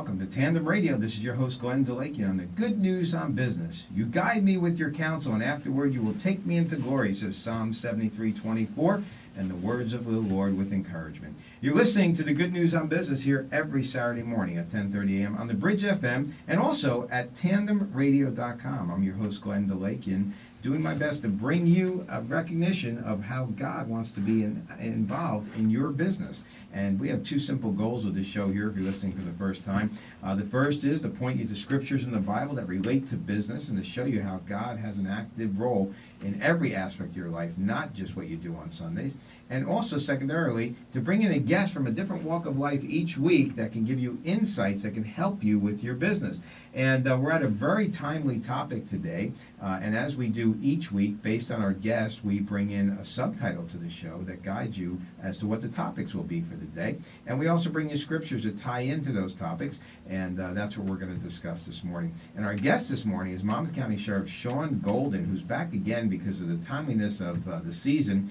welcome to Tandem Radio. This is your host, Glenn DeLakian, on the Good News on Business. You guide me with your counsel, and afterward you will take me into glory, says Psalm 73:24, and the words of the Lord with encouragement. You're listening to the Good News on Business here every Saturday morning at 10:30 a.m. on the Bridge FM and also at tandemradio.com. I'm your host, Glenn DeLakian, doing my best to bring you a recognition of how God wants to be involved in your business. And we have two simple goals with this show here if you're listening for the first time. The first is to point you to scriptures in the Bible that relate to business and to show you how God has an active role in every aspect of your life, not just what you do on Sundays. And also, secondarily, to bring in a guest from a different walk of life each week that can give you insights that can help you with your business. And we're at a very timely topic today. And as we do each week, based on our guest, we bring in a subtitle to the show that guides you as to what the topics will be for the day. And we also bring you scriptures that tie into those topics. And that's what we're going to discuss this morning. And our guest this morning is Monmouth County Sheriff Shaun Golden, who's back again because of the timeliness of the season.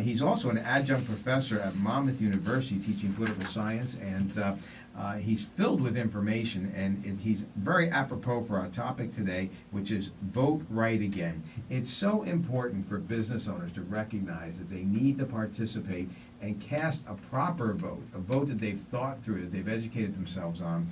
He's also an adjunct professor at Monmouth University teaching political science, and he's filled with information, and he's very apropos for our topic today, which is Vote Right Again. It's so important for business owners to recognize that they need to participate and cast a proper vote, a vote that they've thought through, that they've educated themselves on,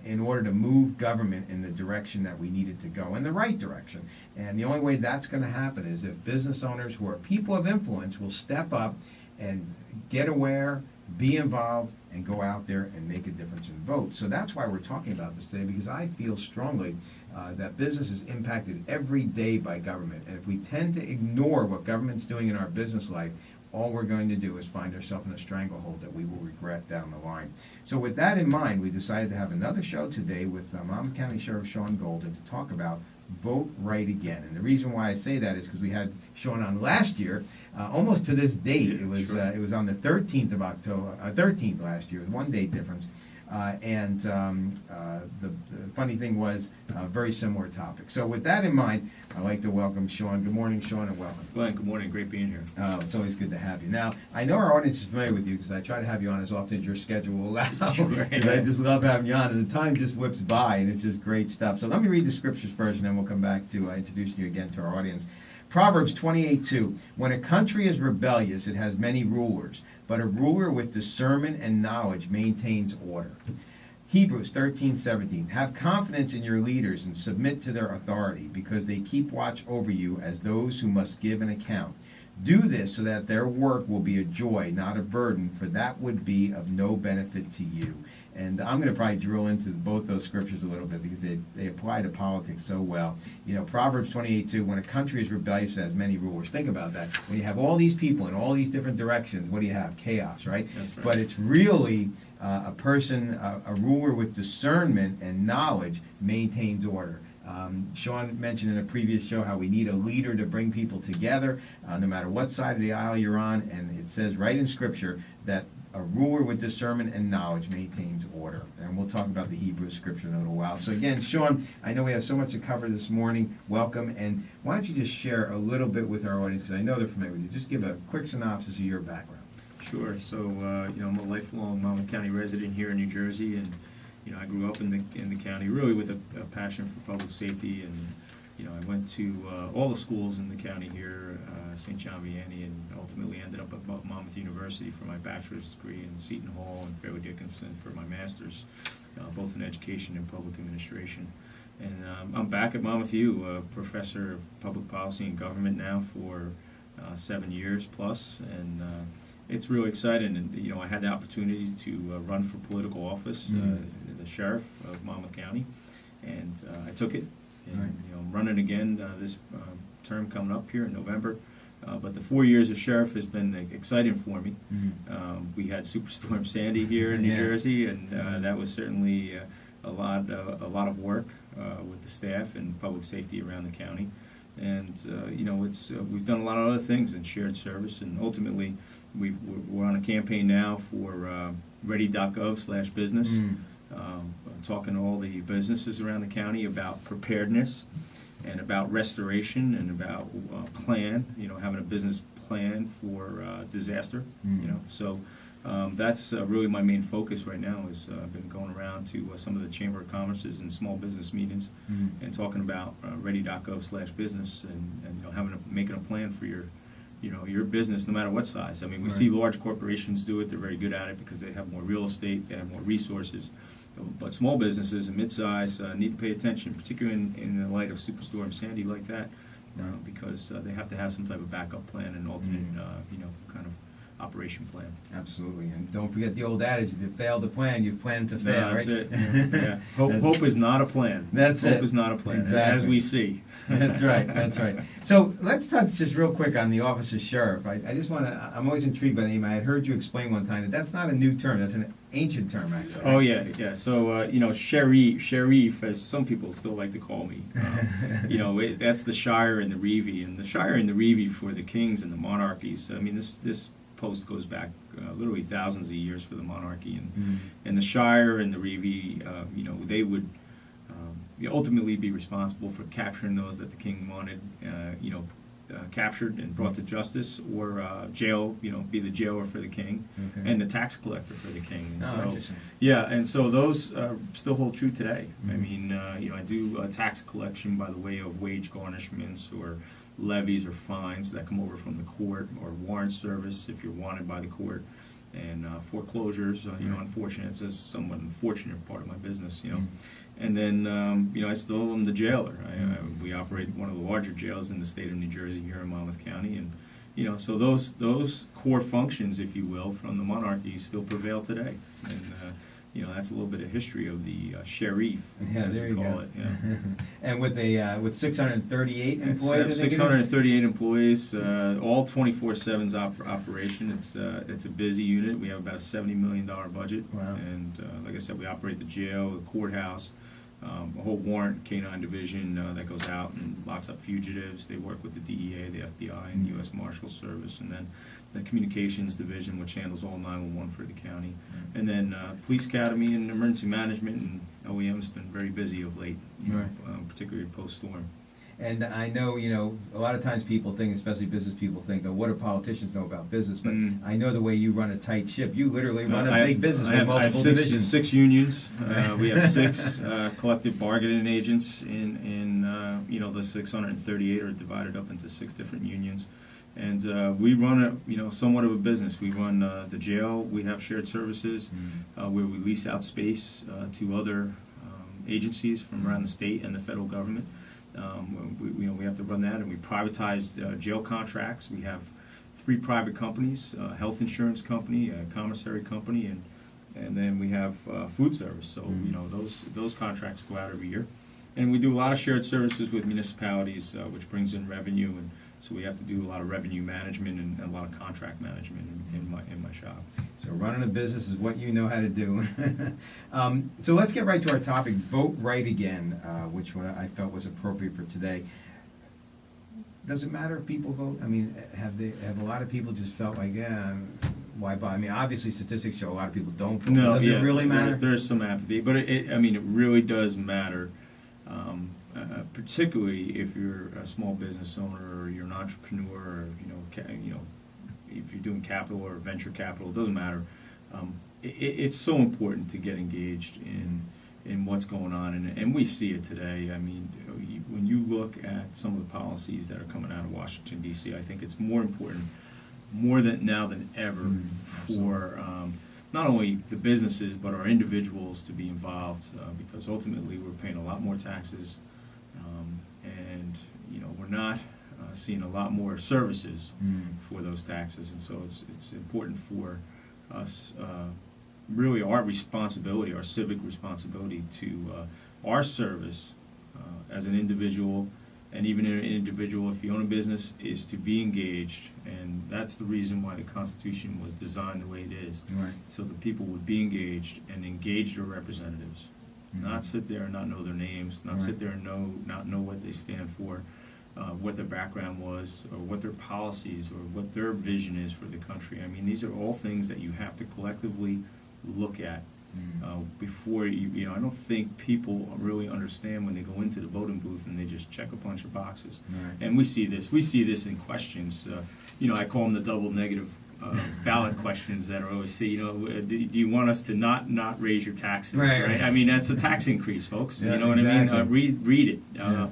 in order to move government in the direction that we need it to go, in the right direction. And the only way that's going to happen is if business owners who are people of influence will step up and get aware, be involved, and go out there and make a difference and vote. So that's why we're talking about this today, because I feel strongly that business is impacted every day by government. And if we tend to ignore what government's doing in our business life, all we're going to do is find ourselves in a stranglehold that we will regret down the line. So with that in mind, we decided to have another show today with Monmouth County Sheriff Shaun Golden to talk about Vote Right Again. And the reason why I say that is because we had Shaun on last year, almost to this date. Yeah, It was on the 13th of October, 13th last year, one day difference. The funny thing was very similar topic. So with that in mind, I'd like to welcome Shaun. Good morning, Shaun, and welcome. Glenn, good morning. Great being here. It's always good to have you. Now, I know our audience is familiar with you because I try to have you on as often as your schedule will allow. Sure. I just love having you on, and the time just whips by, and it's just great stuff. So let me read the scriptures first, and then we'll come back to introducing you again to our audience. Proverbs 28:2. When a country is rebellious, it has many rulers, but a ruler with discernment and knowledge maintains order. Hebrews 13:17. Have confidence in your leaders and submit to their authority, because they keep watch over you as those who must give an account. Do this so that their work will be a joy, not a burden, for that would be of no benefit to you. And I'm going to probably drill into both those scriptures a little bit because they apply to politics so well. You know, Proverbs 28:2, when a country is rebellious, it has many rulers. Think about that. When you have all these people in all these different directions, what do you have? Chaos, right? That's right. But it's really a person, a ruler with discernment and knowledge maintains order. Shaun mentioned in a previous show how we need a leader to bring people together, no matter what side of the aisle you're on, and it says right in Scripture that a ruler with discernment and knowledge maintains order. And we'll talk about the Hebrew Scripture in a little while. So again, Shaun, I know we have so much to cover this morning. Welcome, and why don't you just share a little bit with our audience, because I know they're familiar with you. Just give a quick synopsis of your background. Sure. So, I'm a lifelong Monmouth County resident here in New Jersey, and I grew up in the county really with a passion for public safety, and I went to all the schools in the county here, St. John Vianney, and ultimately ended up at Monmouth University for my bachelor's degree, and Seton Hall and Fairleigh Dickinson for my master's, both in education and public administration. And I'm back at Monmouth U, a professor of public policy and government now for 7 years plus, and it's really exciting. And I had the opportunity to run for political office, the sheriff of Monmouth County, and I took it. And Right. I'm running again this term coming up here in November. But the 4 years as sheriff has been exciting for me. We had Superstorm Sandy here in New Jersey, and that was certainly a lot of work with the staff and public safety around the county. And we've done a lot of other things in shared service, and ultimately we're on a campaign now for ready.gov/business. Talking to all the businesses around the county about preparedness and about restoration and about plan, having a business plan for disaster. So that's really my main focus right now. Is I've been going around to some of the Chamber of Commerce's and small business meetings and talking about ready.gov/business and making a plan for your business, no matter what size. I mean, we see large corporations do it; they're very good at it because they have more real estate, they have more resources. But small businesses and mid-size need to pay attention, particularly in the light of Superstorm Sandy like that, because they have to have some type of backup plan and alternate, kind of operation plan. Absolutely, and don't forget the old adage: if you fail to plan, you've planned to fail. That's right? it. Yeah. Hope is not a plan. That's hope it. is not a plan, Exactly. as we see. That's right. That's right. So let's touch just real quick on the office of sheriff. I just want to. I'm always intrigued by the name. I had heard you explain one time that that's not a new term. That's an ancient term, actually. Oh yeah. So sheriff, as some people still like to call me. That's the Shire and the Reeve, and the Shire and the Reeve for the kings and the monarchies. I mean, this post goes back literally thousands of years for the monarchy, and the Shire and the Reeve, they would ultimately be responsible for capturing those that the king wanted, captured and brought to justice, or jail, be the jailer for the king, and the tax collector for the king. And Interesting. Yeah, and so those still hold true today. I mean, I do tax collection by the way of wage garnishments or levies or fines that come over from the court, or warrant service if you're wanted by the court, and foreclosures. Unfortunate. It's a somewhat unfortunate part of my business. And then I still am the jailer. We operate one of the larger jails in the state of New Jersey here in Monmouth County, and so those core functions, if you will, from the monarchy still prevail today. And that's a little bit of history of the sheriff, as we call it. Yeah. And with 638 employees, I think it is? 638 employees, all 24/7's operation. It's a busy unit. We have about a $70 million budget. Wow. And like I said, we operate the jail, the courthouse, a whole warrant K-9 division that goes out and locks up fugitives. They work with the DEA, the FBI, and the U.S. Marshal Service, and then the communications division, which handles all 911 for the county. And then police academy and emergency management and OEM's been very busy of late, particularly post-storm. And I know, a lot of times people think, especially business people think, what do politicians know about business? But I know the way you run a tight ship. You literally run a big business with multiple divisions. Six unions. We have six collective bargaining agents in the 638 are divided up into 6 different unions. And we run somewhat of a business. We run the jail. We have shared services where we lease out space to other agencies from around the state and the federal government. We have to run that, and we privatize jail contracts. We have 3 private companies: a health insurance company, a commissary company, and then we have food service. So those contracts go out every year, and we do a lot of shared services with municipalities, which brings in revenue, and so we have to do a lot of revenue management and a lot of contract management in my shop. So running a business is what you know how to do. So let's get right to our topic, Vote Right Again, which I felt was appropriate for today. Does it matter if people vote? I mean, have a lot of people just felt like, why bother? I mean, obviously statistics show a lot of people don't vote. No, does it really matter? There's some apathy, but it really does matter. Particularly if you're a small business owner or you're an entrepreneur, or if you're doing capital or venture capital, it doesn't matter. It's so important to get engaged in what's going on, and we see it today. I mean, when you look at some of the policies that are coming out of Washington D.C., I think it's more important, more than now than ever, for not only the businesses but our individuals to be involved, because ultimately we're paying a lot more taxes, and we're not seeing a lot more services for those taxes, and so it's important for us, really our responsibility, our civic responsibility to our service as an individual, and even an individual, if you own a business, is to be engaged, and that's the reason why the Constitution was designed the way it is, so that people would be engaged and engage their representatives, not sit there and not know their names, not sit there and not know what they stand for, what their background was, or what their policies, or what their vision is for the country. I mean, these are all things that you have to collectively look at before you. I don't think people really understand when they go into the voting booth and they just check a bunch of boxes. And we see this in questions. I call them the double negative ballot questions that are always say, do you want us to not raise your taxes, Right. right? I mean, that's a tax increase, folks. Yeah, You know what I exactly. mean? Read it. Yeah.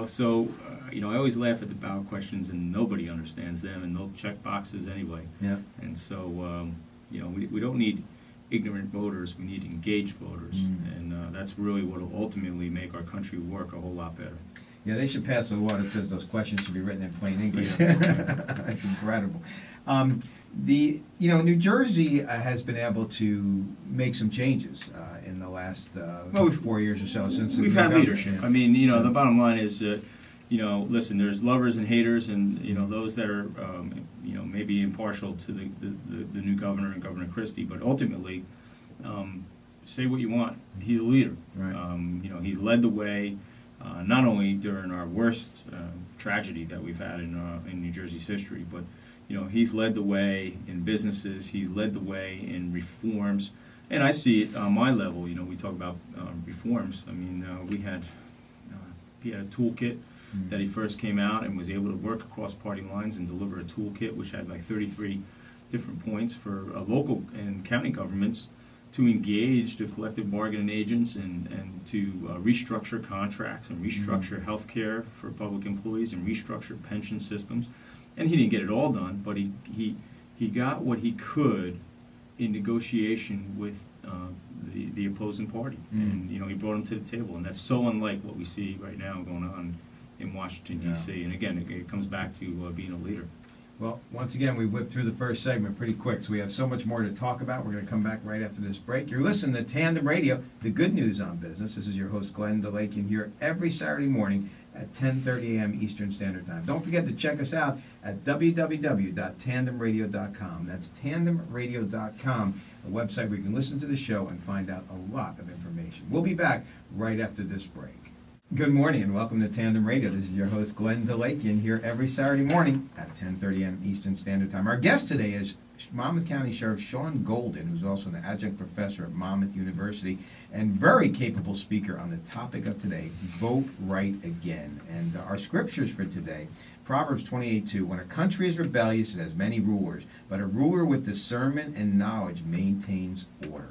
So I always laugh at the ballot questions, and nobody understands them, and they'll check boxes anyway. Yeah. And so, we don't need ignorant voters. We need engaged voters, and that's really what will ultimately make our country work a whole lot better. Yeah, they should pass a law that says those questions should be written in plain English. Yeah. That's incredible. New Jersey has been able to make some changes in the last Well, 4 years or so since We've the had government- leadership. Yeah. I mean, the bottom line is, listen, there's lovers and haters, and those that are, maybe impartial to the new governor and Governor Christie, but ultimately, say what you want. He's a leader. Right. He's led the way, not only during our worst tragedy that we've had in New Jersey's history, but he's led the way in businesses. He's led the way in reforms, and I see it on my level. We talk about reforms. I mean, he had a toolkit that he first came out and was able to work across party lines and deliver a toolkit which had like 33 different points for local and county governments to engage the collective bargaining agents and to restructure contracts and restructure health care for public employees and restructure pension systems. And he didn't get it all done, but he got what he could in negotiation with the opposing party. And he brought him to the table, and that's so unlike what we see right now going on in Washington, D.C. And again, it comes back to being a leader. Well, once again, we whipped through the first segment pretty quick, so we have so much more to talk about. We're going to come back right after this break. You're listening to Tandem Radio, the good news on business. This is your host, Glenn DeLakian, here every Saturday morning at 10:30 a.m. Eastern Standard Time. Don't forget to check us out at www.tandemradio.com. That's tandemradio.com, a website where you can listen to the show and find out a lot of information. We'll be back right after this break. Good morning and welcome to Tandem Radio. This is your host, Glenn DeLakian, here every Saturday morning at 10:30 a.m. Eastern Standard Time. Our guest today is Monmouth County Sheriff Shaun Golden, who's also an adjunct professor at Monmouth University and very capable speaker on the topic of today, Vote Right Again. And our scriptures for today, Proverbs 28:2, when a country is rebellious, it has many rulers, but a ruler with discernment and knowledge maintains order.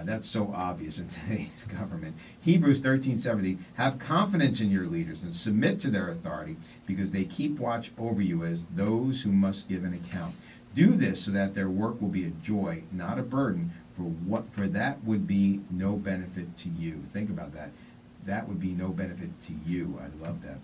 That's so obvious in today's government. Hebrews 13:17, have confidence in your leaders and submit to their authority because they keep watch over you as those who must give an account. Do this so that their work will be a joy, not a burden, for that would be no benefit to you. Think about that. That would be no benefit to you. I love that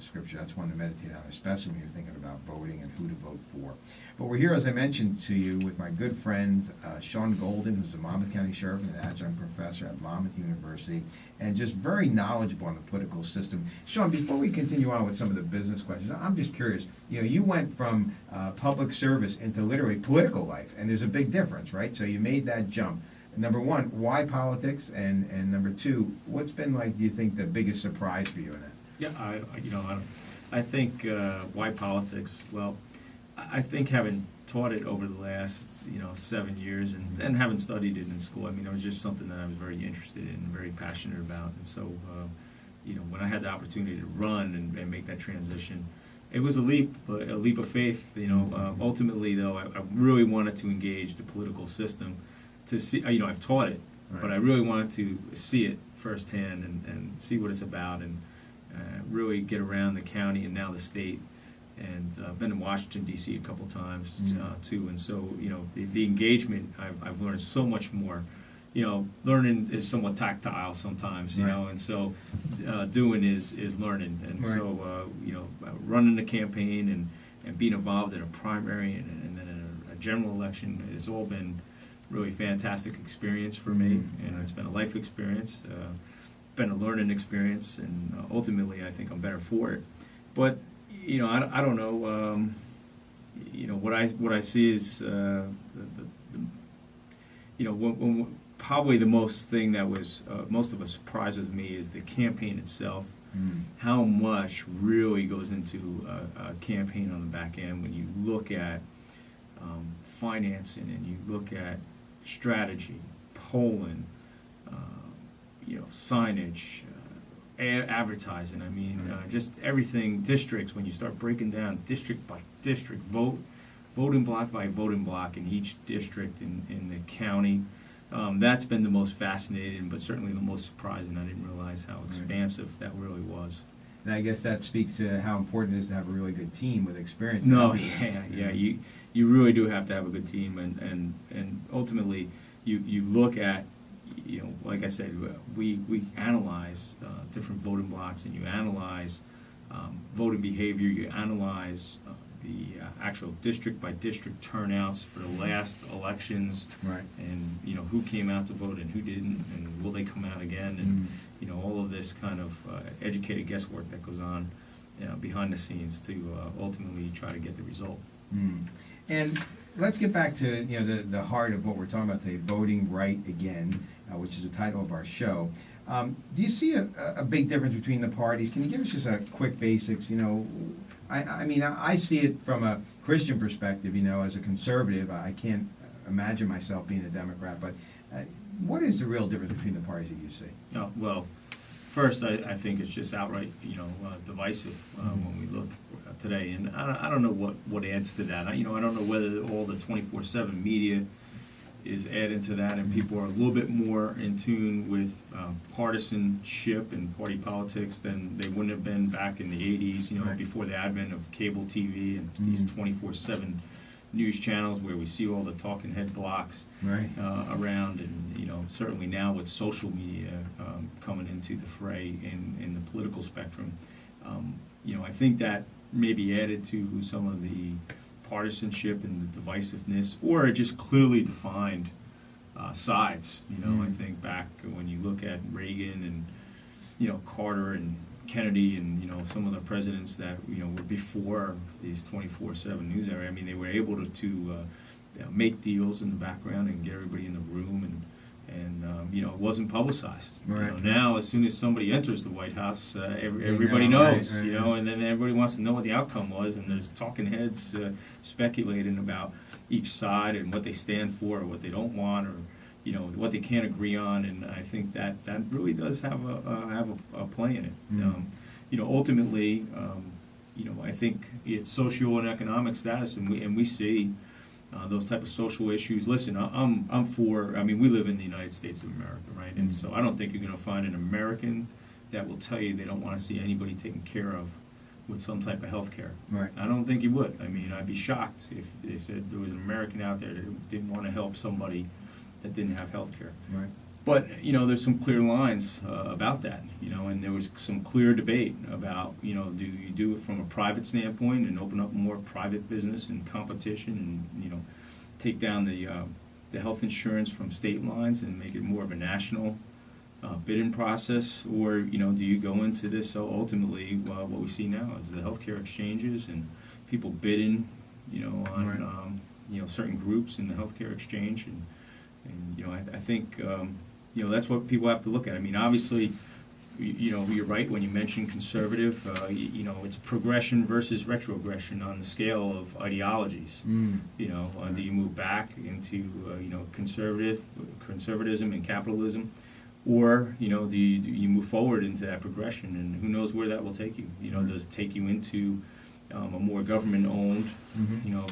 scripture. That's one to meditate on, especially when you're thinking about voting and who to vote for. But we're here, as I mentioned to you, with my good friend Shaun Golden, who's the Monmouth County Sheriff and an adjunct professor at Monmouth University, and just very knowledgeable on the political system. Shaun, before we continue on with some of the business questions, I'm just curious. You went from public service into literally political life, and there's a big difference, right? So you made that jump. Number one, why politics? And number two, what's been like, do you think, the biggest surprise for you in that? Yeah, I think why politics? Well, I think having taught it over the last 7 years and having studied it in school, I mean, it was just something that I was very interested in and very passionate about. And so, when I had the opportunity to run and make that transition, it was a leap of faith. Ultimately, though, I really wanted to engage the political system to see. I've taught it, Right. but I really wanted to see it firsthand and see what it's about and really get around the county and now the state. And I've been in Washington, D.C. a couple times too, and so the engagement I've learned so much more. Learning is somewhat tactile sometimes, Right. and so doing is learning. And Right. so running a campaign and being involved in a primary and then a general election has all been really fantastic experience for me, and it's been a life experience, been a learning experience, and ultimately I think I'm better for it. But I don't know. What I see is when probably the most thing that was most of a surprise with me is the campaign itself. How much really goes into a campaign on the back end when you look at financing and you look at strategy, polling, signage, advertising. I mean, just everything. Districts. When you start breaking down district by district, vote voting block by voting block in each district in the county. That's been the most fascinating, but certainly the most surprising. I didn't realize how expansive that really was. And I guess that speaks to how important it is to have a really good team with experience. No, yeah. You really do have to have a good team, and ultimately, you look at, like I said, we analyze different voting blocks, and you analyze voting behavior, you analyze the actual district by district turnouts for the last elections, Right. and who came out to vote and who didn't, and will they come out again, and all of this kind of educated guesswork that goes on behind the scenes to ultimately try to get the result. And let's get back to the heart of what we're talking about today, voting right again, which is the title of our show. Do you see a big difference between the parties? Can you give us just a quick basics? I mean, I see it from a Christian perspective. As a conservative, I can't imagine myself being a Democrat. But what is the real difference between the parties that you see? Oh, well, first, I think it's just outright, divisive when we look today, and I don't know what adds to that. I don't know whether all the 24/7 media is adding to that, and people are a little bit more in tune with partisanship and party politics than they wouldn't have been back in the 80s, Right. before the advent of cable TV and these 24/7 news channels where we see all the talking head blocks Right. around, and certainly now with social media coming into the fray in the political spectrum, I think that maybe added to some of the partisanship and the divisiveness, or it just clearly defined sides. I think back when you look at Reagan and Carter and Kennedy and some of the presidents that were before these 24/7 news era. I mean, they were able to make deals in the background and get everybody in the room, and it wasn't publicized. Right. Now, as soon as somebody enters the White House, everybody knows. Right. And then everybody wants to know what the outcome was, and there's talking heads speculating about each side and what they stand for, or what they don't want, or what they can't agree on. And I think that really does have a play in it. Ultimately, I think it's social and economic status, and we see those type of social issues. Listen, I'm for. I mean, we live in the United States of America, right? And so I don't think you're going to find an American that will tell you they don't want to see anybody taken care of with some type of health care. Right. I don't think you would. I mean, I'd be shocked if they said there was an American out there that didn't want to help somebody that didn't have health care. Right. But, there's some clear lines about that, and there was some clear debate about, do you do it from a private standpoint and open up more private business and competition, and, take down the health insurance from state lines and make it more of a national bidding process, or, do you go into this? So ultimately, what we see now is the healthcare exchanges and people bidding, on, certain groups in the healthcare exchange, and I think, that's what people have to look at. I mean, obviously, you're right when you mention conservative. It's progression versus retrogression on the scale of ideologies. Do you move back into conservatism and capitalism, or do you move forward into that progression? And who knows where that will take you? Does it take you into a more government-owned,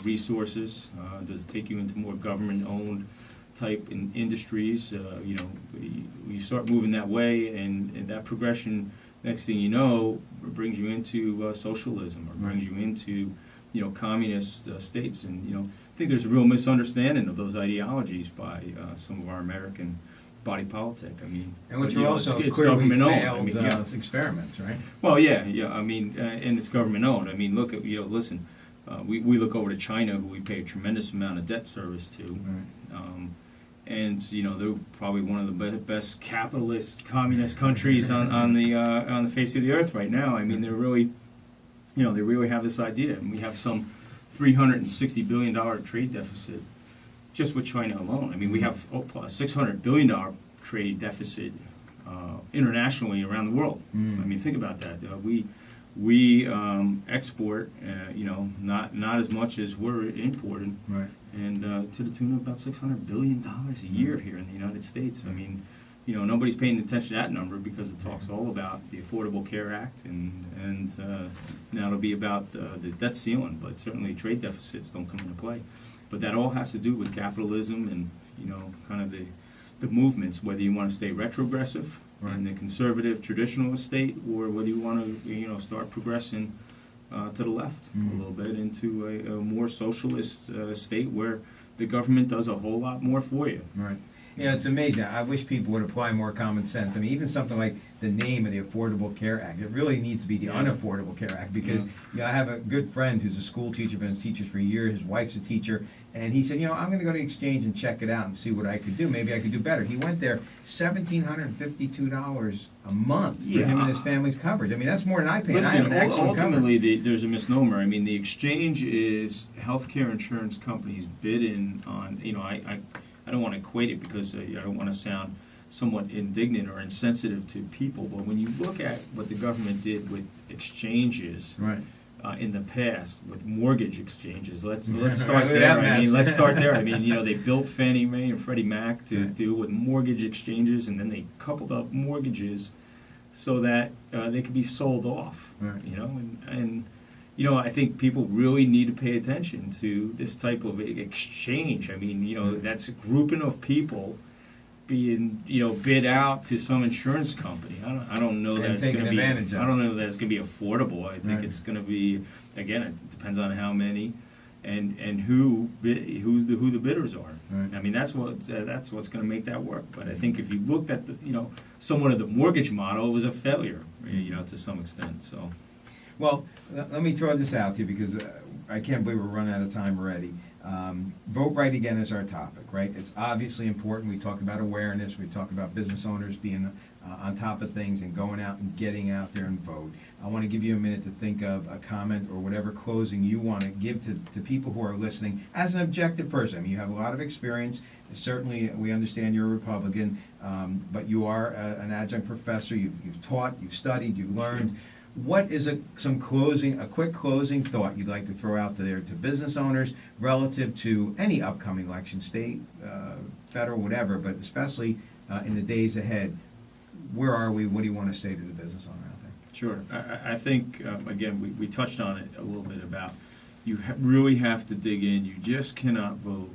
resources? Does it take you into more government-owned type in industries? You start moving that way, and that progression, next thing you know, brings you into socialism, or brings you into communist states. And I think there's a real misunderstanding of those ideologies by some of our American body politic. I mean, And which but, are also it's clearly government owned. failed I mean, yeah. experiments, right? Well, yeah. I mean, and it's government owned. I mean, look at listen. We look over to China, who we pay a tremendous amount of debt service to. Right. And they're probably one of the best capitalist communist countries on the face of the earth right now. I mean, they're really, they really have this idea, and we have some $360 billion trade deficit just with China alone. I mean, we have a $600 billion trade deficit internationally around the world. I mean, think about that. We export, not as much as we're importing. Right. And to the tune of about $600 billion a year here in the United States. I mean, nobody's paying attention to that number because it talks all about the Affordable Care Act, and now it'll be about the debt ceiling, but certainly trade deficits don't come into play. But that all has to do with capitalism and, kind of the movements, whether you want to stay retrogressive in the conservative traditional state, or whether you want to, start progressing to the left a little bit into a more socialist state where the government does a whole lot more for you. Right. It's amazing. I wish people would apply more common sense. I mean, even something like the name of the Affordable Care Act, it really needs to be the Unaffordable Care Act, because I have a good friend who's a school teacher, been a teacher for a year. His wife's a teacher, and he said, I'm going to go to the exchange and check it out and see what I could do. Maybe I could do better. He went there, $1,752 a month for him and his family's coverage. I mean, that's more than I pay. Listen, and I have an excellent ultimately, there's a misnomer. I mean, the exchange is healthcare insurance companies bidding on, I don't want to equate it because I don't want to sound somewhat indignant or insensitive to people, but when you look at what the government did with exchanges in the past, with mortgage exchanges, let's start there. Let's start there. I mean, they built Fannie Mae and Freddie Mac to deal with mortgage exchanges, and then they coupled up mortgages so that they could be sold off. And I think people really need to pay attention to this type of exchange. I mean, that's a grouping of people being, bid out to some insurance company. I don't know that it's going to be. I don't know that it's going to be affordable. I think it's going to be. Again, it depends on how many, and who the bidders are. Right. I mean, that's what's going to make that work. But I think if you looked at the, somewhat of the mortgage model, it was a failure, to some extent. So. Well, let me throw this out to you, because I can't believe we're running out of time already. Vote right again is our topic, right? It's obviously important. We talk about awareness. We talk about business owners being on top of things and going out and getting out there and vote. I want to give you a minute to think of a comment or whatever closing you want to give to people who are listening as an objective person. I mean, you have a lot of experience. Certainly, we understand you're a Republican, but you are an adjunct professor. You've taught, you've studied, you've learned. What is a quick closing thought you'd like to throw out there to business owners relative to any upcoming election, state, federal, whatever, but especially in the days ahead? Where are we? What do you want to say to the business owner out there? Sure. I think, again, we touched on it a little bit about you really have to dig in. You just cannot vote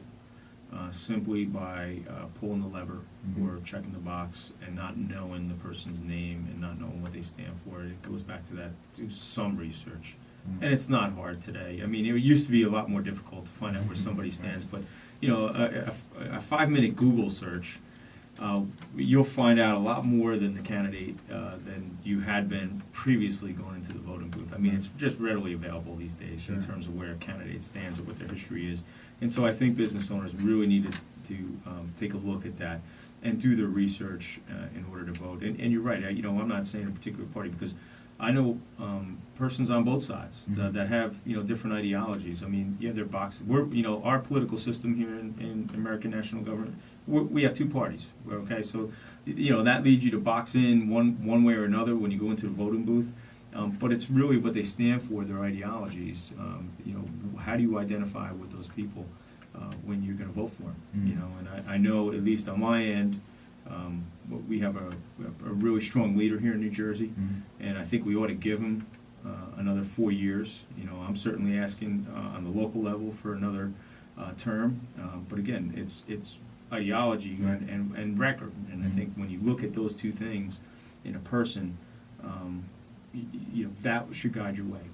simply by pulling the lever or checking the box and not knowing the person's name and not knowing what they stand for. It goes back to that, do some research. And it's not hard today. I mean, it used to be a lot more difficult to find out where somebody stands, but, a 5-minute Google search, you'll find out a lot more than the candidate than you had been previously going into the voting booth. I mean, it's just readily available these days in terms of where a candidate stands or what their history is. And so I think business owners really need to take a look at that and do their research in order to vote. And you're right. I'm not saying a particular party, because I know persons on both sides that have different ideologies. I mean, they're boxed. Our political system here in American national government, we have two parties. Okay, so that leads you to box in one way or another when you go into the voting booth. But it's really what they stand for, their ideologies. How do you identify with those people when you're going to vote for them? And I know, at least on my end, we have a really strong leader here in New Jersey, and I think we ought to give him another 4 years. I'm certainly asking on the local level for another term, but again, it's ideology and record. And I think when you look at those two things in a person, that should guide your way.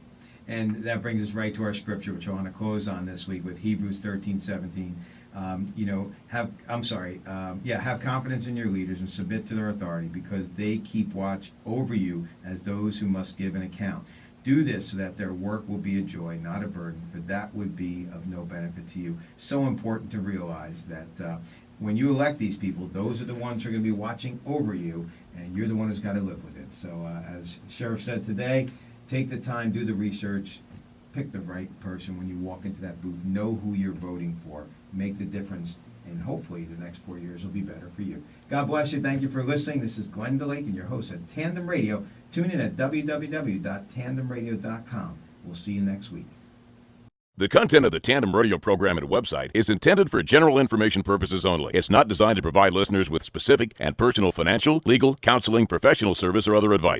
And that brings us right to our scripture, which I want to close on this week with Hebrews 13:17. Have confidence in your leaders and submit to their authority, because they keep watch over you as those who must give an account. Do this so that their work will be a joy, not a burden, for that would be of no benefit to you. So important to realize that when you elect these people, those are the ones who are going to be watching over you, and you're the one who's got to live with it. So as Sheriff said today, take the time, do the research, pick the right person when you walk into that booth, know who you're voting for, make the difference, and hopefully the next 4 years will be better for you. God bless you. Thank you for listening. This is Glenn DeLake and your host at Tandem Radio. Tune in at www.tandemradio.com. We'll see you next week. The content of the Tandem Radio program and website is intended for general information purposes only. It's not designed to provide listeners with specific and personal financial, legal, counseling, professional service, or other advice.